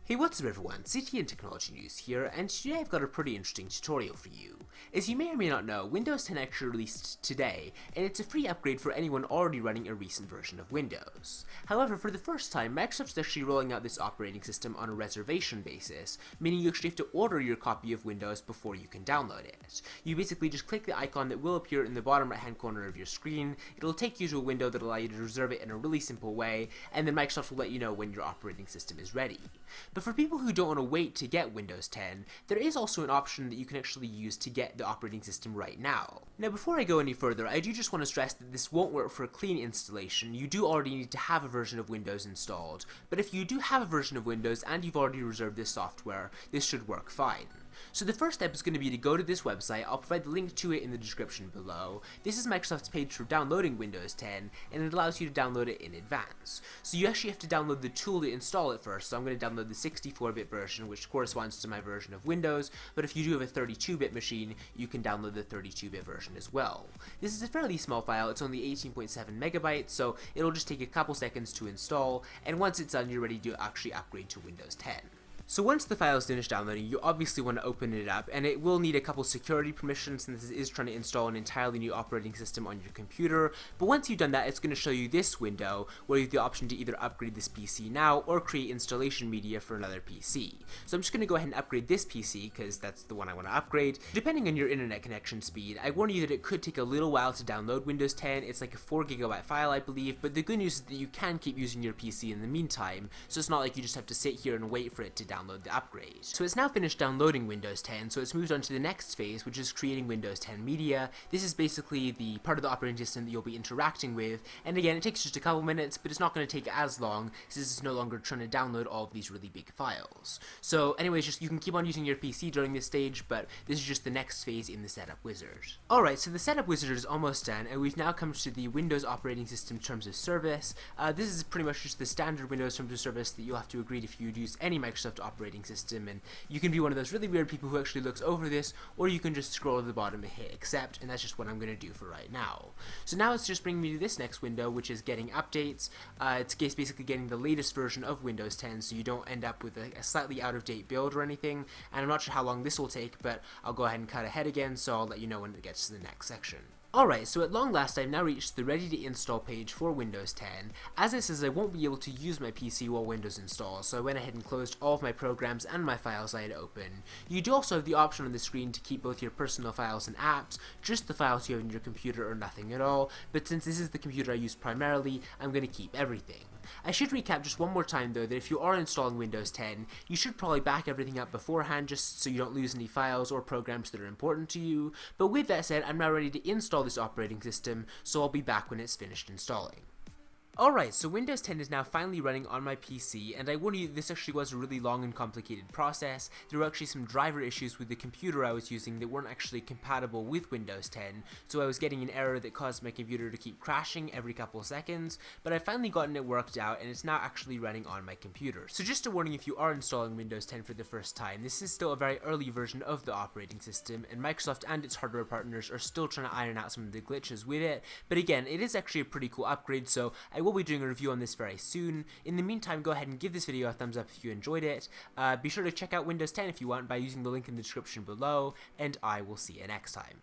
Hey, what's up everyone, CT and Technology News here, and today I've got a pretty interesting tutorial for you. As you may or may not know, Windows 10 actually released today, and it's a free upgrade for anyone already running a recent version of Windows. However, for the first time, Microsoft's actually rolling out this operating system on a reservation basis, meaning you actually have to order your copy of Windows before you can download it. You basically just click the icon that will appear in the bottom right hand corner of your screen, it'll take you to a window that will allow you to reserve it in a really simple way, and then Microsoft will let you know when your operating system is ready. But for people who don't want to wait to get Windows 10, there is also an option that you can actually use to get the operating system right now. Now before I go any further, I do just want to stress that this won't work for a clean installation. You do already need to have a version of Windows installed, but if you do have a version of Windows and you've already reserved this software, this should work fine. So the first step is going to be to go to this website. I'll provide the link to it in the description below. This is Microsoft's page for downloading Windows 10, and it allows you to download it in advance. So you actually have to download the tool to install it first, so I'm going to download the 64-bit version, which corresponds to my version of Windows, but if you do have a 32-bit machine, you can download the 32-bit version as well. This is a fairly small file, it's only 18.7 megabytes, so it'll just take a couple seconds to install, and once it's done, you're ready to actually upgrade to Windows 10. So once the file is finished downloading, you obviously want to open it up, and it will need a couple security permissions since this is trying to install an entirely new operating system on your computer. But once you've done that, it's going to show you this window where you have the option to either upgrade this PC now or create installation media for another PC. So I'm just going to go ahead and upgrade this PC because that's the one I want to upgrade. Depending on your internet connection speed, I warn you that it could take a little while to download Windows 10. It's like a 4GB file, I believe, but the good news is that you can keep using your PC in the meantime, so it's not like you just have to sit here and wait for it to download the upgrade. So it's now finished downloading Windows 10, so it's moved on to the next phase, which is creating Windows 10 media. This is basically the part of the operating system that you'll be interacting with, and again, it takes just a couple minutes, but it's not going to take as long since it's no longer trying to download all of these really big files. So anyways, just you can keep on using your PC during this stage, but this is just the next phase in the setup wizard. Alright, so the setup wizard is almost done, and we've now come to the Windows operating system terms of service. This is pretty much just the standard Windows terms of service that you'll have to agree to if you use any Microsoft operating system, and you can be one of those really weird people who actually looks over this, or you can just scroll to the bottom and hit accept, and that's just what I'm going to do for right now. So now it's just bringing me to this next window, which is getting updates. It's basically getting the latest version of Windows 10, so you don't end up with a slightly out-of-date build or anything, and I'm not sure how long this will take, but I'll go ahead and cut ahead again, so I'll let you know when it gets to the next section. Alright, so at long last I've now reached the ready to install page for Windows 10. As it says, I won't be able to use my PC while Windows installs, so I went ahead and closed all of my programs and my files I had open. You do also have the option on the screen to keep both your personal files and apps, just the files you have on your computer or nothing at all, but since this is the computer I use primarily, I'm going to keep everything. I should recap just one more time though that if you are installing Windows 10, you should probably back everything up beforehand just so you don't lose any files or programs that are important to you, but with that said, I'm now ready to install this operating system, so I'll be back when it's finished installing. Alright, so Windows 10 is now finally running on my PC, and I warn you this actually was a really long and complicated process. There were actually some driver issues with the computer I was using that weren't actually compatible with Windows 10, so I was getting an error that caused my computer to keep crashing every couple of seconds, but I've finally gotten it worked out and it's now actually running on my computer. So just a warning if you are installing Windows 10 for the first time, this is still a very early version of the operating system, and Microsoft and its hardware partners are still trying to iron out some of the glitches with it, but again, it is actually a pretty cool upgrade, so I will be doing a review on this very soon. In the meantime, go ahead and give this video a thumbs up if you enjoyed it. Be sure to check out Windows 10 if you want by using the link in the description below, and I will see you next time.